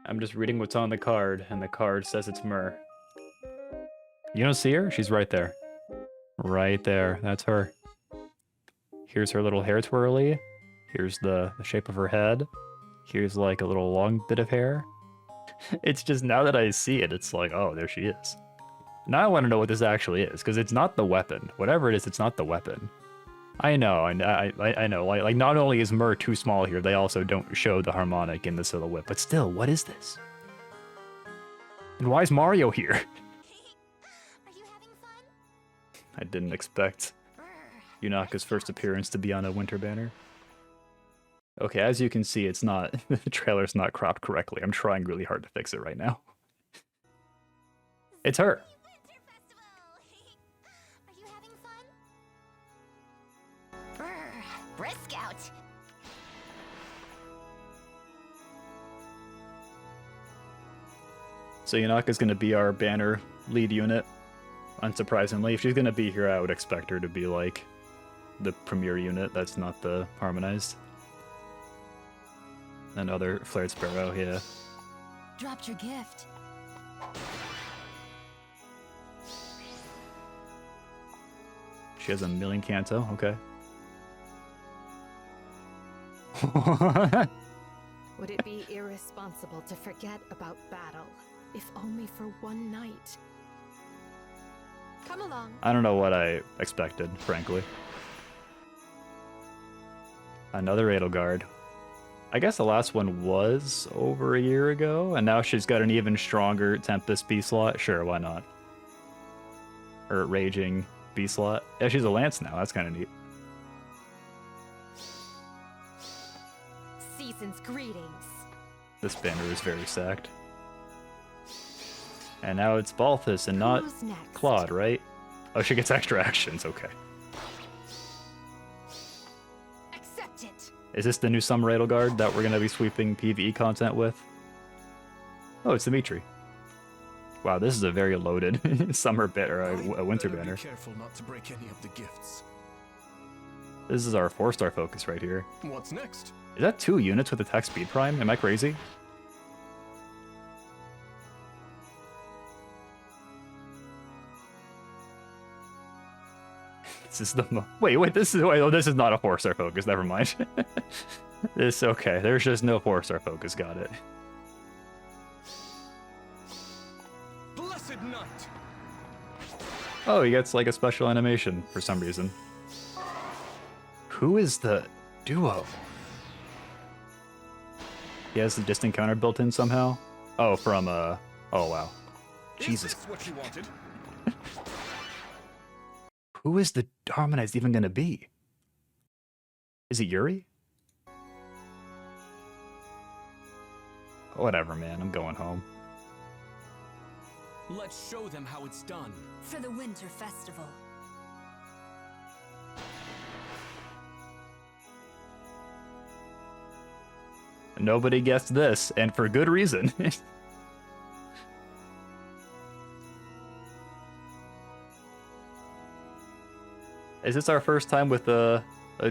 I'm just reading what's on the card, and the card says it's Myrrh. You don't see her? She's right there. Right there. That's her. Here's her little hair twirly. Here's the shape of her head. Here's like a little long bit of hair. It's just now that I see it, it's like, oh, there she is. Now I want to know what this actually is, because it's not the weapon. Whatever it is, it's not the weapon. I know. Like not only is Myrrh too small here, they also don't show the harmonic in the silhouette. But still, what is this? And why is Mario here? Are you having fun? I didn't expect Yunaka's first appearance to be on a winter banner. Okay, as you can see, it's not the trailer's not cropped correctly. I'm trying really hard to fix it right now. It's her. Winter Festival! Are you having fun? Brr, brisk out. So Yunaka's gonna be our banner lead unit. Unsurprisingly, if she's gonna be here, I would expect her to be like the premier unit. That's not the harmonized. Another flared sparrow, yeah. Dropped your gift. She has a milling canto, okay. Would it be irresponsible to forget about battle, if only for one night? Come along. I don't know what I expected, frankly. Another Edelgard. I guess the last one was over a year ago, and now she's got an even stronger Tempest B-slot. Sure, why not? Or Raging B-slot. Yeah, she's a Lance now. That's kind of neat. Season's greetings. This banner is very stacked. And now it's Balthus and not Who's next? Claude, right? Oh, she gets extra actions. Okay. Accept it. Is this the new Summer Edelgard that we're going to be sweeping PvE content with? Oh, it's Dimitri. Wow, this is a very loaded summer banner, a winter banner. Be careful not to break any of the gifts. This is our 4-star focus right here. What's next? Is that 2 units with attack speed prime? Am I crazy? This is the wait, this is this is not a 4-star focus. Never mind. This okay. There's just no 4-star focus. Got it. Blessed night. Oh, he gets like a special animation for some reason. Who is the duo? He has the distant counter built in somehow. Oh, from oh wow, Jesus. Is this what you wanted? Who is the harmonized even gonna be? Is it Yuri? Whatever, man. I'm going home. Let's show them how it's done. For the Winter Festival. Nobody guessed this, and for good reason. Is this our first time with a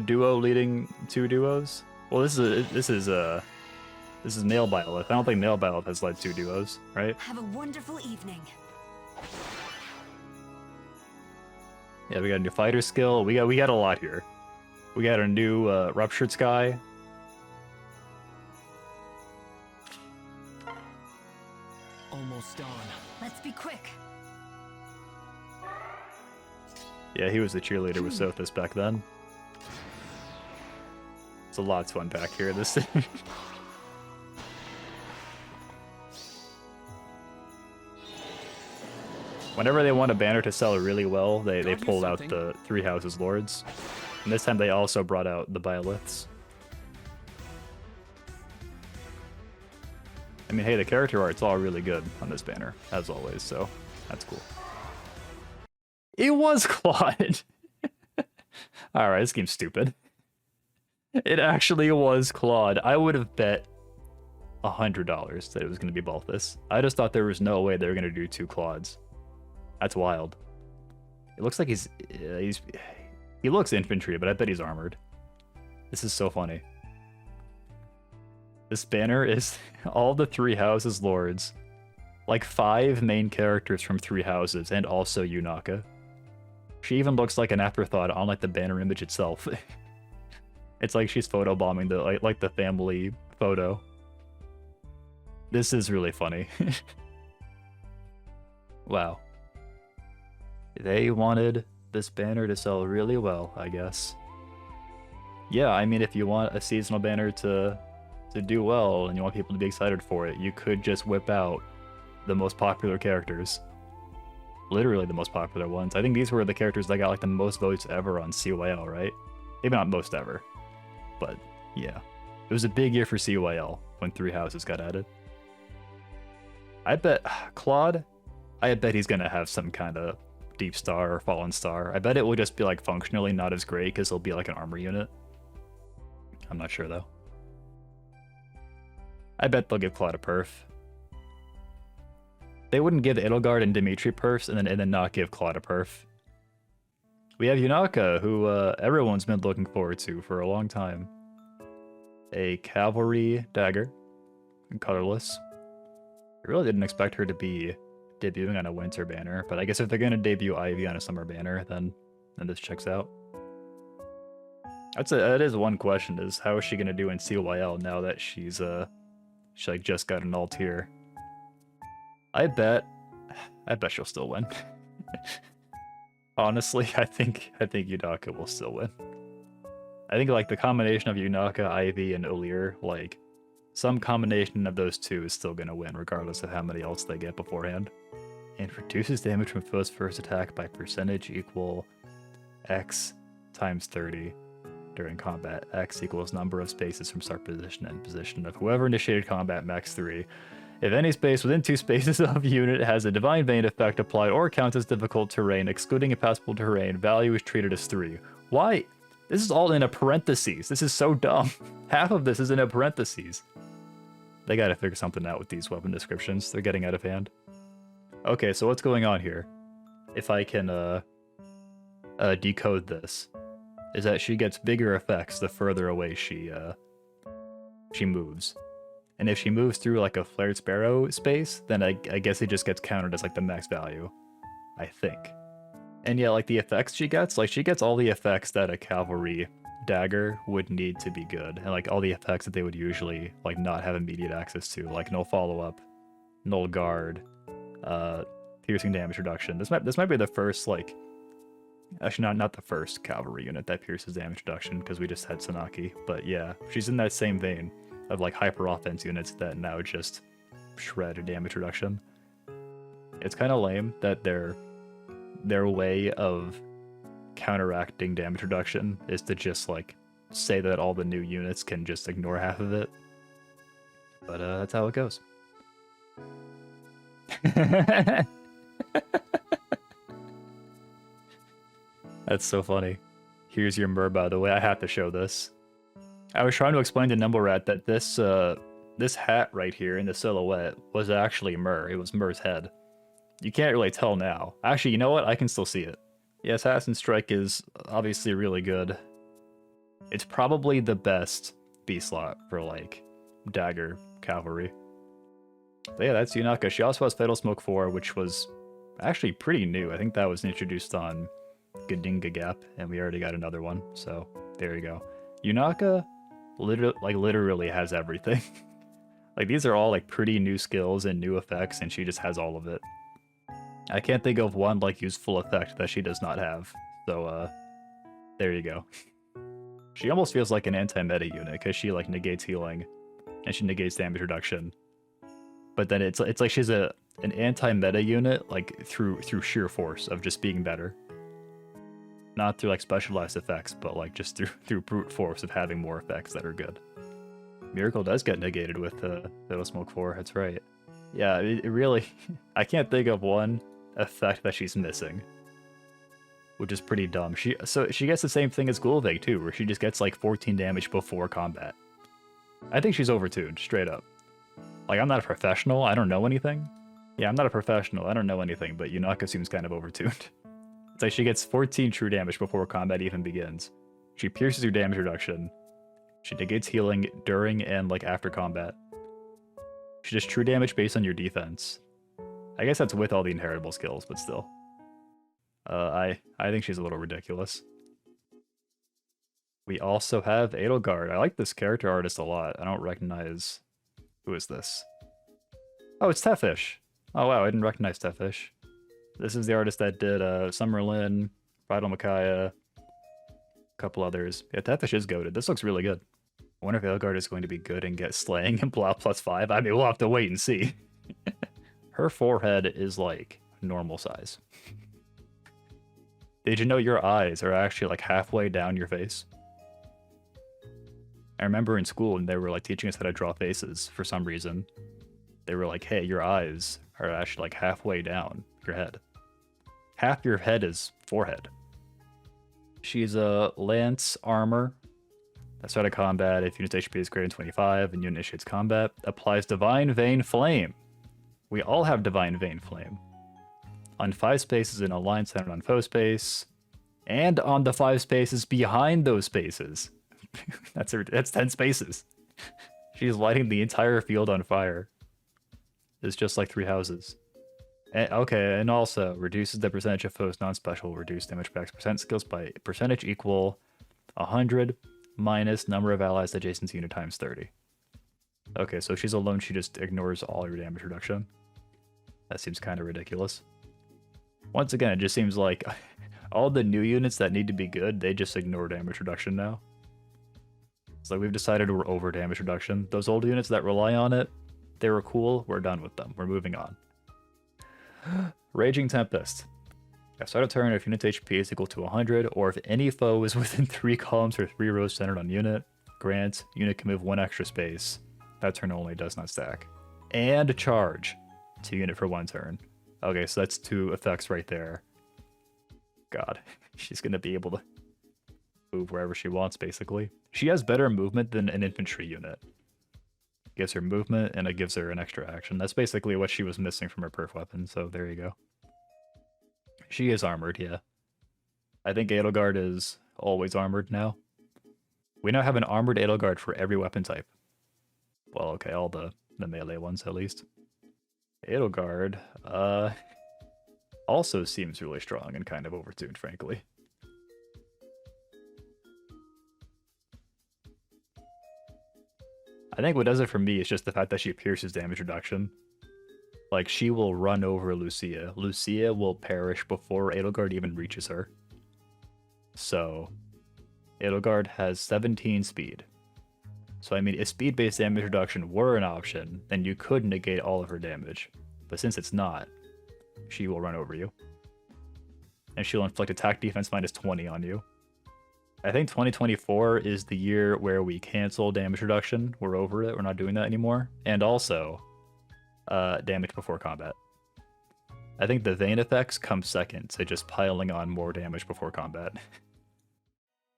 duo leading 2 duos? Well, this is male Byleth. I don't think male Byleth has led 2 duos, right? Have a wonderful evening. Yeah, we got a new fighter skill. We got a lot here. We got a new ruptured sky. Almost done. Let's be quick. Yeah, he was the cheerleader with Sothis back then. It's a lot to unpack here. This. Whenever they want a banner to sell really well, they pull out the 3 Houses Lords. And this time they also brought out the Byleths. I mean, hey, the character art's all really good on this banner, as always, so that's cool. It was Claude! Alright, this game's stupid. It actually was Claude. I would have bet $100 that it was going to be Balthus. I just thought there was no way they were going to do 2 Claudes. That's wild. It looks like he looks infantry, but I bet he's armored. This is so funny. This banner is all the Three Houses lords. Like 5 main characters from 3 houses, and also Yunaka. She even looks like an afterthought on like the banner image itself. It's like she's photobombing the like the family photo. This is really funny. Wow. They wanted this banner to sell really well, I guess. Yeah, I mean, if you want a seasonal banner to do well and you want people to be excited for it, you could just whip out the most popular characters. Literally the most popular ones. I think these were the characters that got like the most votes ever on CYL, right? Maybe not most ever, but yeah. It was a big year for CYL when 3 houses got added. I bet Claude, I bet he's gonna have some kind of deep star or fallen star. I bet it will just be like functionally not as great because he'll be like an armor unit. I'm not sure though. I bet they'll give Claude a perf. They wouldn't give Edelgard and Dimitri perfs and then not give Claude a perf. We have Yunaka, who everyone's been looking forward to for a long time. A cavalry dagger, colorless. I really didn't expect her to be debuting on a winter banner, but I guess if they're gonna debut Ivy on a summer banner, then this checks out. That is one question: is how is she gonna do in CYL now that she like just got an alt here? I bet she'll still win. Honestly, I think Yunaka will still win. I think like the combination of Yunaka, Ivy, and Ulir, like some combination of those two is still gonna win, regardless of how many ults they get beforehand. And reduces damage from foe's first attack by percentage equal X times 30 during combat. X equals number of spaces from start position and position of whoever initiated combat, max 3. If any space within 2 spaces of a unit has a Divine Vein effect applied or counts as difficult terrain, excluding impassable terrain, value is treated as 3. Why? This is all in a parentheses. This is so dumb. Half of this is in a parentheses. They gotta figure something out with these weapon descriptions. They're getting out of hand. Okay, so what's going on here? If I can decode this, is that she gets bigger effects the further away she moves. And if she moves through like a flared sparrow space, then I guess it just gets counted as like the max value, I think. And yeah, like the effects she gets all the effects that a cavalry dagger would need to be good, and like all the effects that they would usually like not have immediate access to, like no follow-up, null guard, piercing damage reduction. This might be the first, like, actually not the first cavalry unit that pierces damage reduction, because we just had Sanaki, but yeah, she's in that same vein of like hyper offense units that now just shred damage reduction. It's kind of lame that their way of counteracting damage reduction is to just like say that all the new units can just ignore half of it, but that's how it goes. That's so funny. Here's your Myrrh, by the way. I have to show this. I was trying to explain to Numblerat that this hat right here in the silhouette was actually Myrrh. It was Myrrh's head. You can't really tell now. Actually, you know what? I can still see it. Yeah, Assassin's Strike is obviously really good. It's probably the best B slot for like dagger cavalry. But yeah, that's Yunaka. She also has Fatal Smoke 4, which was actually pretty new. I think that was introduced on Gadinga Gap, and we already got another one. So there you go. Yunaka literally has everything. Like these are all like pretty new skills and new effects, and she just has all of it. I can't think of one like useful effect that she does not have. So there you go. She almost feels like an anti-meta unit because she like negates healing and she negates damage reduction. But then it's like she's an anti-meta unit like through sheer force of just being better. Not through like specialized effects, but like just through brute force of having more effects that are good. Miracle does get negated with Fatal Smoke 4, that's right. Yeah, it really, I can't think of one effect that she's missing, which is pretty dumb. She gets the same thing as Gulvig too, where she just gets like 14 damage before combat. I think she's overtuned, straight up. Like, I'm not a professional, I don't know anything. Yeah, I'm not a professional, I don't know anything, but Yunaka seems kind of overtuned. It's like she gets 14 true damage before combat even begins. She pierces your damage reduction, She negates healing during and like after combat. She does true damage based on your defense. I guess that's with all the inheritable skills, but still. I think she's a little ridiculous. We also have Edelgard. I like this character artist a lot. I don't recognize... Who is this? Oh, it's Tefish. Oh wow, I didn't recognize Tefish. This is the artist that did Summerlin, Vital Micaiah, a couple others. Yeah, Tefish is goated. This looks really good. I wonder if Edelgard is going to be good and get slaying and blah +5. I mean, we'll have to wait and see. Her forehead is like normal size. Did you know your eyes are actually like halfway down your face? I remember in school when they were like teaching us how to draw faces for some reason. They were like, hey, your eyes are actually like halfway down your head. Half your head is forehead. She's a Lance Armor. At start of combat, if unit's HP is greater than 25 and unit initiates combat, applies Divine Vein Flame. We all have Divine Vein Flame. On 5 spaces in a line centered on foe space, and on the 5 spaces behind those spaces. That's 10 spaces. She's lighting the entire field on fire. It's just like 3 houses. Okay, and also reduces the percentage of foes non-special reduced damage back percent skills by percentage equal 100 minus number of allies adjacent to unit times 30. Okay, so she's alone, she just ignores all your damage reduction. That seems kind of ridiculous. Once again, it just seems like all the new units that need to be good, they just ignore damage reduction now. It's like we've decided we're over damage reduction. Those old units that rely on it, they were cool, we're done with them. We're moving on. Raging Tempest. At start of turn, if unit's HP is equal to 100, or if any foe is within 3 columns or 3 rows centered on unit, grant, unit can move 1 extra space. That turn only, does not stack. And charge to unit for 1 turn. Okay, so that's 2 effects right there. God, she's gonna be able to move wherever she wants, basically. She has better movement than an infantry unit. It gives her movement, and it gives her an extra action. That's basically what she was missing from her perf weapon, so there you go. She is armored, yeah. I think Edelgard is always armored now. We now have an armored Edelgard for every weapon type. Well, okay, all the melee ones at least. Edelgard, also seems really strong and kind of overtuned, frankly. I think what does it for me is just the fact that she pierces damage reduction. Like, she will run over Lucia. Lucia will perish before Edelgard even reaches her. So, Edelgard has 17 speed. So, I mean, if speed-based damage reduction were an option, then you could negate all of her damage. But since it's not, she will run over you. And she'll inflict attack defense minus 20 on you. I think 2024 is the year where we cancel damage reduction. We're over it. We're not doing that anymore. And also, damage before combat. I think the Vayne effects come second to just piling on more damage before combat.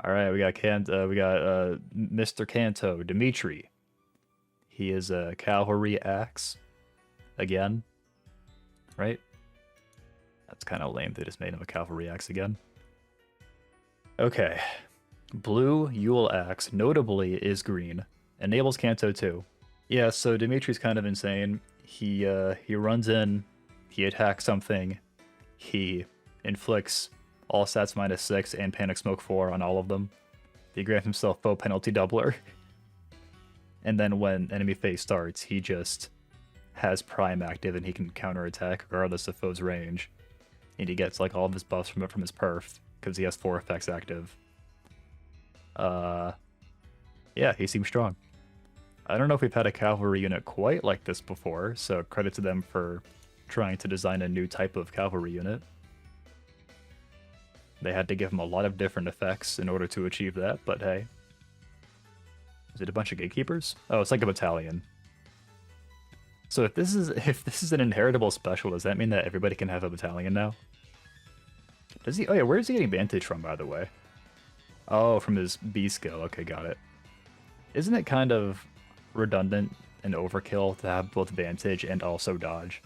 All right, we got Mr. Kanto, Dimitri. He is a cavalry axe again, right? That's kind of lame. They just made him a cavalry axe again. Okay, blue Yule axe notably is green. Enables Kanto too. Yeah, so Dimitri's kind of insane. He runs in, he attacks something, he inflicts all stats minus 6 and Panic Smoke 4 on all of them. He grants himself foe penalty doubler. And then when enemy phase starts, he just has Prime active and he can counterattack regardless of foe's range. And he gets like all of his buffs from his perf, because he has 4 effects active. Yeah, he seems strong. I don't know if we've had a cavalry unit quite like this before, so credit to them for trying to design a new type of cavalry unit. They had to give him a lot of different effects in order to achieve that, but hey. Is it a bunch of gatekeepers? Oh, it's like a battalion. So if this is an inheritable special, does that mean that everybody can have a battalion now? Does he? Oh yeah, where is he getting Vantage from, by the way? Oh, from his B skill. Okay, got it. Isn't it kind of redundant and overkill to have both Vantage and also Dodge?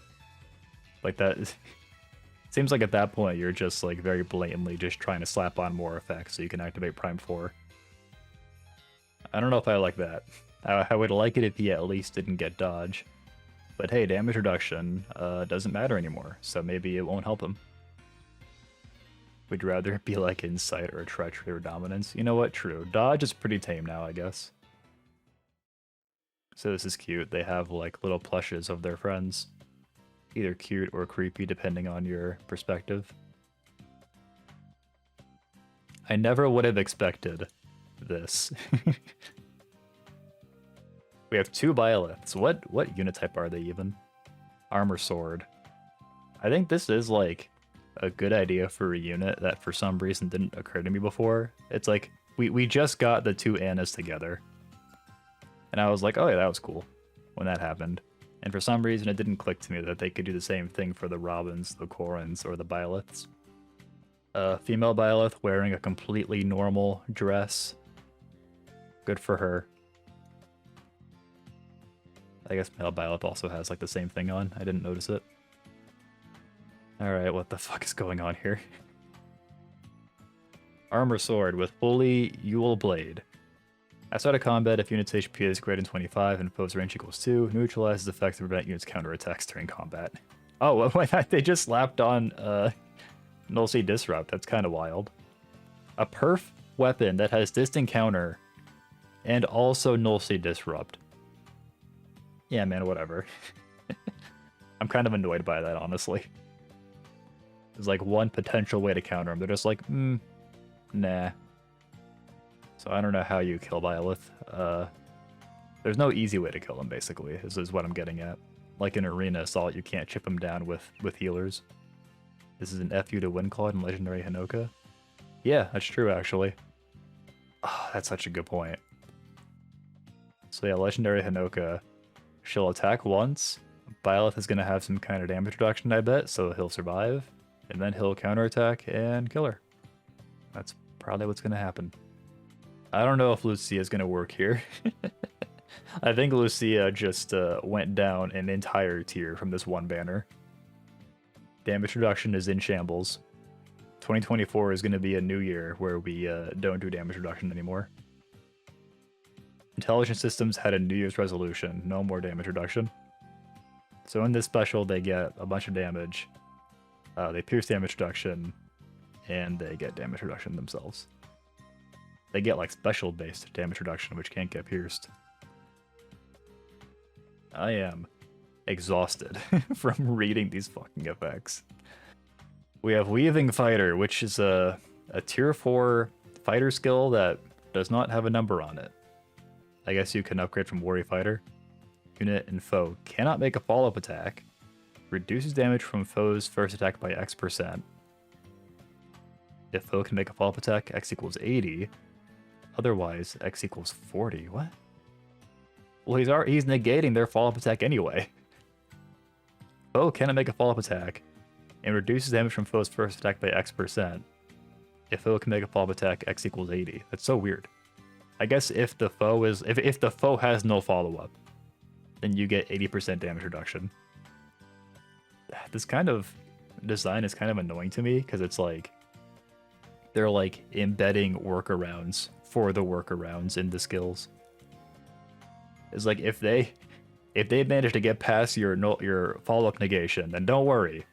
Like that is... Seems like at that point you're just like very blatantly just trying to slap on more effects so you can activate Prime 4. I don't know if I like that. I would like it if he at least didn't get dodge. But hey, damage reduction doesn't matter anymore, so maybe it won't help him. We'd rather it be like insight or treachery or dominance. You know what? True. Dodge is pretty tame now, I guess. So this is cute. They have like little plushes of their friends. Either cute or creepy depending on your perspective. I never would have expected this. We have 2 Byleths. What unit type are they even? Armor sword. I think this is like a good idea for a unit that for some reason didn't occur to me before. It's like we just got the 2 Annas together. And I was like, oh yeah, that was cool when that happened. And for some reason it didn't click to me that they could do the same thing for the Robins, the Corins, or the Byleths. Female Byleth wearing a completely normal dress. Good for her. I guess male Byleth also has like the same thing on. I didn't notice it. Alright, what the fuck is going on here? Armor sword with fully Yule blade. At start of combat, if unit's HP is greater than 25 and foe's range equals 2, neutralizes effects to prevent units counterattacks during combat. Oh, they just slapped on Null Sea Disrupt. That's kind of wild. A perf weapon that has distant counter and also Null Sea Disrupt. Yeah, man, whatever. I'm kind of annoyed by that, honestly. There's like one potential way to counter them. They're just like, nah. So I don't know how you kill Byleth. There's no easy way to kill him, basically, is what I'm getting at. Like in Arena Assault, you can't chip him down with healers. This is an FU to Windclaw in Legendary Yunaka. Yeah, that's true, actually. Oh, that's such a good point. So yeah, Legendary Yunaka, she'll attack once. Byleth is going to have some kind of damage reduction, I bet, so he'll survive. And then he'll counterattack and kill her. That's probably what's going to happen. I don't know if Lucia is going to work here. I think Lucia just went down an entire tier from this one banner. Damage reduction is in shambles. 2024 is going to be a new year where we don't do damage reduction anymore. Intelligent Systems had a New Year's resolution, no more damage reduction. So in this special, they get a bunch of damage. They pierce damage reduction, and they get damage reduction themselves. They get like special-based damage reduction, which can't get pierced. I am exhausted from reading these fucking effects. We have Weaving Fighter, which is a tier 4 fighter skill that does not have a number on it. I guess you can upgrade from Warrior Fighter. Unit and foe cannot make a follow-up attack. Reduces damage from foe's first attack by X%. If foe can make a follow-up attack, X equals 80. Otherwise, X equals 40. What? Well, he's negating their follow-up attack anyway. Foe cannot make a follow-up attack and reduces damage from foe's first attack by X%. If foe can make a follow-up attack, X equals 80. That's so weird. I guess if the foe is if the foe has no follow-up, then you get 80% damage reduction. This kind of design is kind of annoying to me because it's like they're like embedding workarounds for the workarounds in the skills. It's like if they manage to get past your follow-up negation, then don't worry.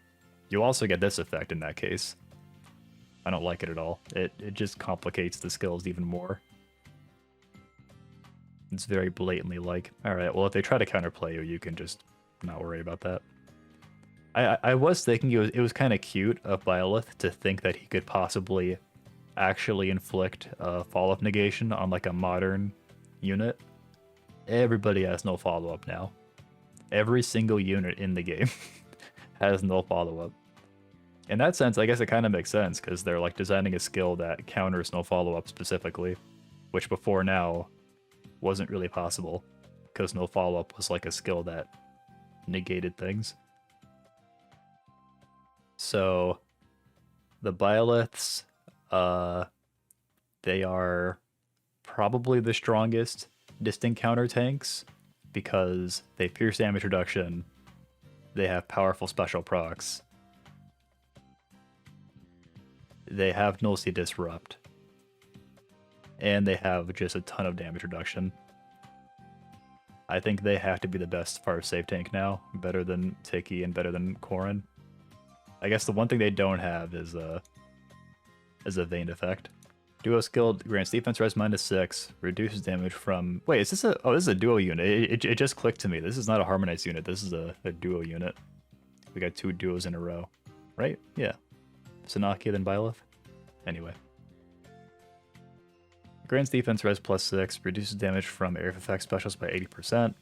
You also get this effect in that case. I don't like it at all. It just complicates the skills even more. It's very blatantly like, alright, well if they try to counterplay you, you can just not worry about that. I was thinking it was kind of cute of Byleth to think that he could possibly actually inflict a follow-up negation on like a modern unit. Everybody has no follow-up now. Every single unit in the game has no follow-up. In that sense, I guess it kind of makes sense because they're like designing a skill that counters no follow-up specifically, which before now wasn't really possible because no follow-up was like a skill that negated things. So the Byleths, they are probably the strongest distant counter tanks because they pierce damage reduction, they have powerful special procs, they have Null Sea Disrupt, and they have just a ton of damage reduction. I think they have to be the best fire save tank now, better than Tiki and better than Corrin. I guess the one thing they don't have is a Vayne effect. Duo skill grants defense res -6, reduces damage from... Wait, is this a... Oh, this is a duo unit. It just clicked to me. This is not a harmonized unit. This is a duo unit. We got 2 duos in a row. Right? Yeah. Sanaki, then Byleth. Anyway. Grants defense res +6, reduces damage from area of effect specials by 80%.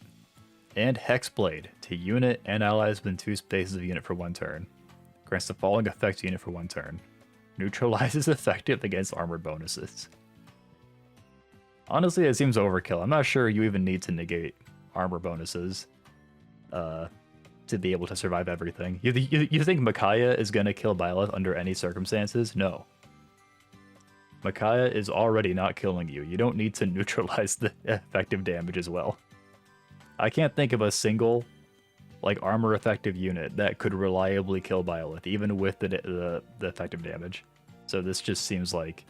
And Hexblade to unit and allies within 2 spaces of unit for 1 turn. Grants the following effect to unit for 1 turn. Neutralizes effective against armor bonuses. Honestly, it seems overkill. I'm not sure you even need to negate armor bonuses to be able to survive everything. You think Micaiah is going to kill Byleth under any circumstances? No. Micaiah is already not killing you. You don't need to neutralize the effective damage as well. I can't think of a single like armor effective unit that could reliably kill Byleth, even with the effective damage. So this just seems like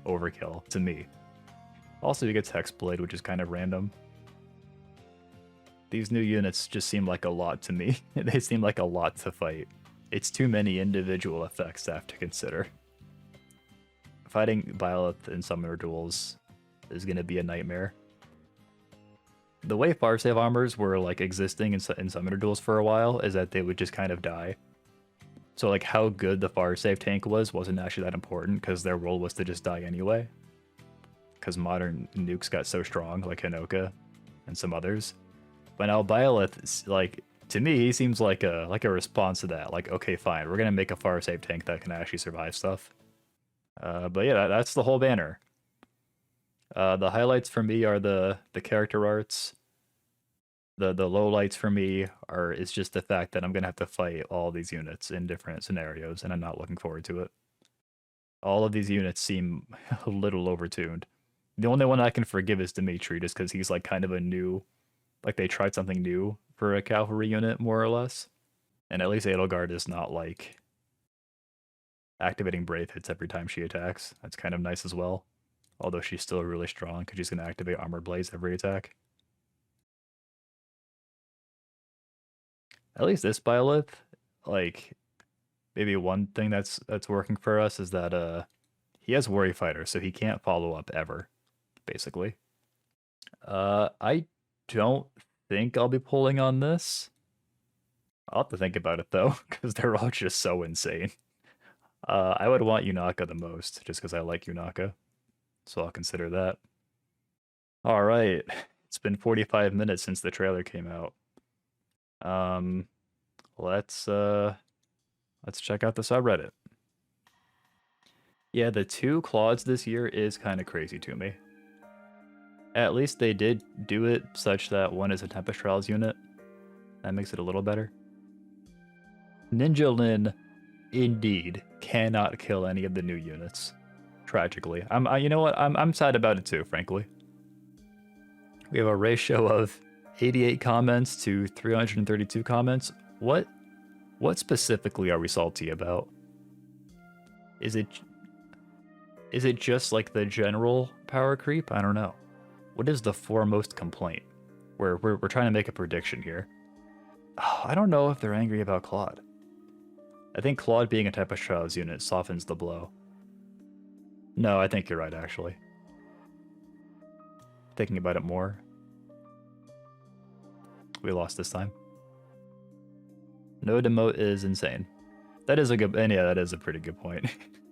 overkill to me. Also, he gets Hexblade, which is kind of random. These new units just seem like a lot to me. They seem like a lot to fight. It's too many individual effects to have to consider. Fighting Byleth in summoner duels is going to be a nightmare. The way fire save armors were like existing in summoner duels for a while is that they would just kind of die. So like how good the fire save tank wasn't actually that important because their role was to just die anyway. Because modern nukes got so strong, like Yunaka and some others. But now Byleth, like to me, he seems like a response to that. Like, okay, fine, we're gonna make a fire save tank that can actually survive stuff. But yeah, that's the whole banner. The highlights for me are the character arts. The lowlights for me is just the fact that I'm gonna have to fight all these units in different scenarios, and I'm not looking forward to it. All of these units seem a little overtuned. The only one I can forgive is Dimitri, just because he's like kind of a new, like they tried something new for a cavalry unit more or less, and at least Edelgard is not like activating brave hits every time she attacks. That's kind of nice as well. Although she's still really strong because she's going to activate Armor Blaze every attack. At least this Byleth, like, maybe one thing that's working for us is that he has Worry Fighter, so he can't follow up ever, basically. I don't think I'll be pulling on this. I'll have to think about it, though, because they're all just so insane. I would want Yunaka the most, just because I like Yunaka. So I'll consider that. Alright, it's been 45 minutes since the trailer came out. Let's check out the subreddit. Yeah, the 2 Claudes this year is kind of crazy to me. At least they did do it such that one is a Tempest Trials unit. That makes it a little better. Ninja Lin, indeed, cannot kill any of the new units. Tragically. You know what? I'm sad about it too, frankly. We have a ratio of 88 comments to 332 comments. What specifically are we salty about? Is it just like the general power creep? I don't know. What is the foremost complaint? We're trying to make a prediction here. Oh, I don't know if they're angry about Claude. I think Claude being a Tempest Trials unit softens the blow. No, I think you're right, actually. Thinking about it more. We lost this time. No demote is insane. That is a good, and yeah, that is a pretty good point.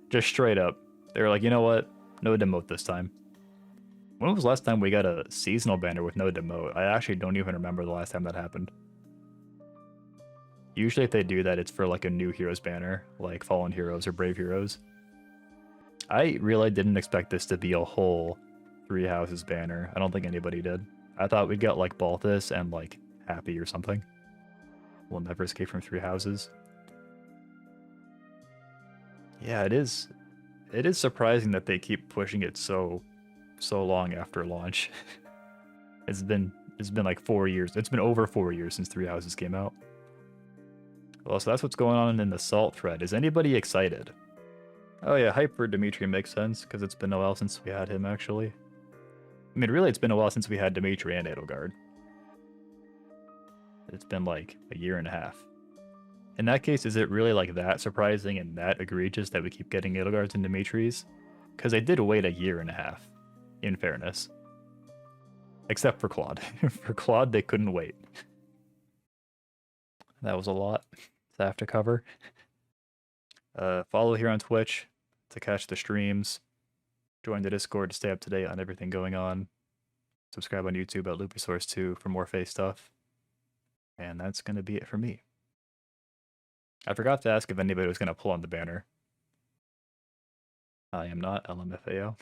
Just straight up. They were like, you know what? No demote this time. When was the last time we got a seasonal banner with no demote? I actually don't even remember the last time that happened. Usually if they do that, it's for like a new heroes banner, like Fallen Heroes or Brave Heroes. I really didn't expect this to be a whole 3 houses banner. I don't think anybody did. I thought we'd get like Balthus and like Happy or something. We'll never escape from 3 houses. Yeah, it is surprising that they keep pushing it so long after launch. It's been like 4 years. It's been over 4 years since 3 houses came out. Well, so that's what's going on in the Salt thread. Is anybody excited? Oh yeah, hype for Dimitri makes sense, because it's been a while since we had him, actually. I mean, really, it's been a while since we had Dimitri and Edelgard. It's been like a year and a half. In that case, is it really like that surprising and that egregious that we keep getting Edelgards and Dimitris? Because they did wait a year and a half, in fairness. Except for Claude. For Claude, they couldn't wait. That was a lot to have to cover. Follow here on Twitch to catch the streams. Join the Discord to stay up to date on everything going on. Subscribe on YouTube at Lupisource2 for more Fae stuff. And that's going to be it for me. I forgot to ask if anybody was going to pull on the banner. I am not LMFAO.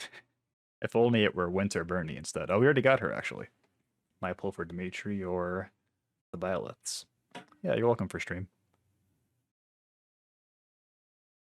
If only it were Winter Bernie instead. Oh, we already got her, actually. My pull for Dimitri or the Byleths. Yeah, you're welcome for stream.